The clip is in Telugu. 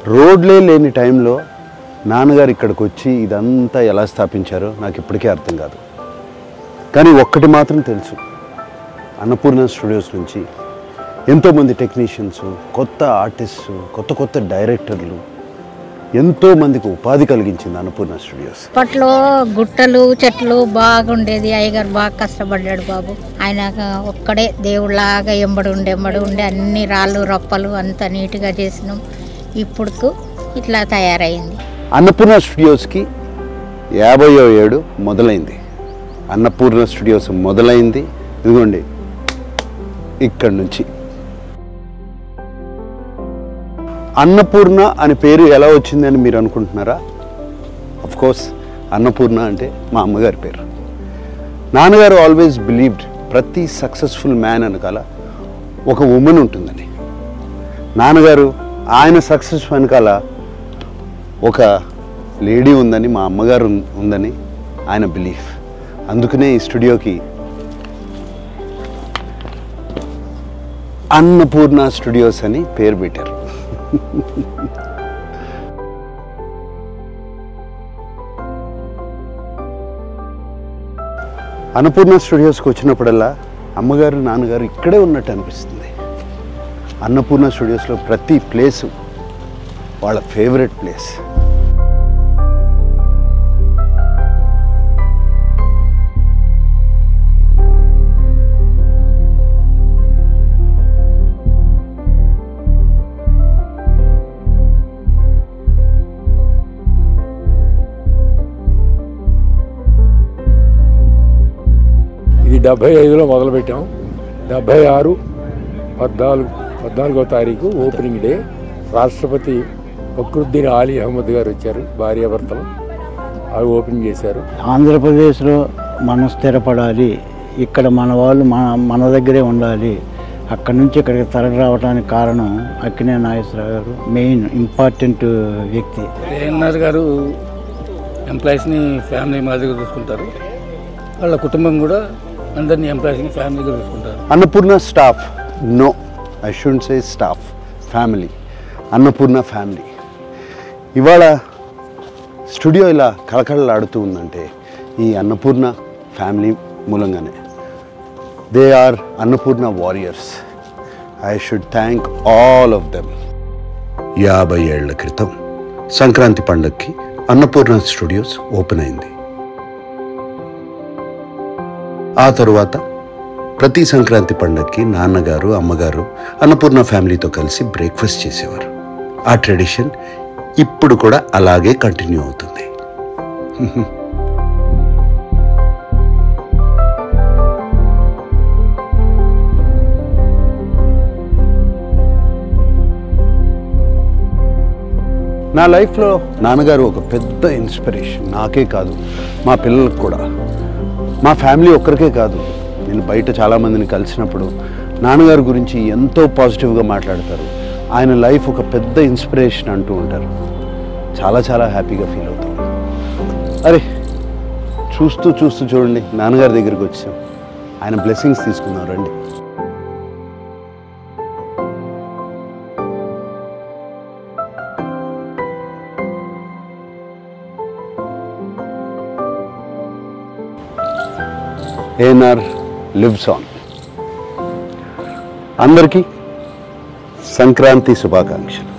రోడ్లే లేని టైంలో నాన్నగారు ఇక్కడికి వచ్చి ఇదంతా ఎలా స్థాపించారో నాకు ఇప్పటికీ అర్థం కాదు. కానీ ఒక్కటి మాత్రం తెలుసు, అన్నపూర్ణ స్టూడియోస్ నుంచి ఎంతోమంది టెక్నీషియన్స్, కొత్త ఆర్టిస్టు, కొత్త కొత్త డైరెక్టర్లు, ఎంతోమందికి ఉపాధి కలిగించింది అన్నపూర్ణ స్టూడియోస్. అప్పట్లో గుట్టలు చెట్లు బాగుండేది. అయ్యగారు బాగా కష్టపడ్డాడు బాబు. ఆయన ఒక్కడే దేవుళ్ళలాగా ఎంబడి ఉండి అన్ని రాళ్ళు రప్పలు అంత నీట్గా చేసినాం. ఇప్పుడు ఇట్లా తయారైంది. అన్నపూర్ణ స్టూడియోస్కి 50వ ఏడు మొదలైంది. అన్నపూర్ణ స్టూడియోస్ మొదలైంది ఇదిగోండి ఇక్కడి నుంచి. అన్నపూర్ణ అనే పేరు ఎలా వచ్చిందని మీరు అనుకుంటున్నారా? కోర్స్ అన్నపూర్ణ అంటే మా అమ్మగారి పేరు. నాన్నగారు ఆల్వేస్ బిలీవ్డ్ ప్రతి సక్సెస్ఫుల్ మ్యాన్ వెనకాల ఒక ఉమెన్ ఉంటుందని. నాన్నగారు ఆయన సక్సెస్ వెనకాల ఒక లేడీ ఉందని, మా అమ్మగారు ఉందని ఆయన బిలీఫ్. అందుకనే ఈ స్టూడియోకి అన్నపూర్ణ స్టూడియోస్ అని పేరు పెట్టారు. అన్నపూర్ణ స్టూడియోస్కి వచ్చినప్పుడల్లా అమ్మగారు నాన్నగారు ఇక్కడే ఉన్నట్టు అనిపిస్తుంది. అన్నపూర్ణ స్టూడియోస్లో ప్రతి ప్లేసు వాళ్ళ ఫేవరెట్ ప్లేస్. ఇది 75లో మొదలుపెట్టాం. 76 14వ తారీఖు ఓపెనింగ్ డే. రాష్ట్రపతి ఫక్రుద్దీన్ ఆలీ అహ్మద్ గారు వచ్చారు, భార్యాభర్తలు. అవి ఓపెనింగ్ చేశారు. ఆంధ్రప్రదేశ్లో మనం స్థిరపడాలి, ఇక్కడ మన వాళ్ళు మన దగ్గరే ఉండాలి, అక్కడి నుంచి ఇక్కడికి తరలి రావడానికి కారణం అక్కినేని నాగేశ్వరరావు గారు, మెయిన్ ఇంపార్టెంట్ వ్యక్తి. ఏఎన్ఆర్ గారు ఎంప్లాయీస్ని ఫ్యామిలీ మాదిరిగా చూసుకుంటారు. వాళ్ళ కుటుంబం కూడా అందరినీ ఎంప్లాయీస్ని ఫ్యామిలీగా చూసుకుంటారు. Annapurna staff, no I shouldn't say staff, family. Annapurna family. ఇవాళ స్టూడియో ఇలా కళకళలాడుతూ ఉందంటే ఈ అన్నపూర్ణ ఫ్యామిలీ మూలంగానే. They are Annapurna warriors. I should thank all of them. 50 ఏళ్ల క్రితం సంక్రాంతి పండగకి అన్నపూర్ణ స్టూడియోస్ ఓపెన్ అయింది. ఆ తరువాత ప్రతి సంక్రాంతి పండగకి నాన్నగారు అమ్మగారు అన్నపూర్ణ ఫ్యామిలీతో కలిసి బ్రేక్ఫాస్ట్ చేసేవారు. ఆ ట్రెడిషన్ ఇప్పుడు కూడా అలాగే కంటిన్యూ అవుతుంది. నా లైఫ్లో నాన్నగారు ఒక పెద్ద ఇన్స్పిరేషన్. నాకే కాదు, మా పిల్లలకు కూడా. మా ఫ్యామిలీ ఒక్కరికే కాదు, నేను బయట చాలామందిని కలిసినప్పుడు నాన్నగారి గురించి ఎంతో పాజిటివ్గా మాట్లాడతారు. ఆయన లైఫ్ ఒక పెద్ద ఇన్స్పిరేషన్ అంటూ ఉంటారు. చాలా చాలా హ్యాపీగా ఫీల్ అవుతాం. అరే చూస్తూ చూడండి నాన్నగారి దగ్గరికి వచ్చాం. ఆయన బ్లెస్సింగ్స్ తీసుకుందాం రండి. ANR lives on. అందరికీ సంక్రాంతి శుభాకాంక్షలు.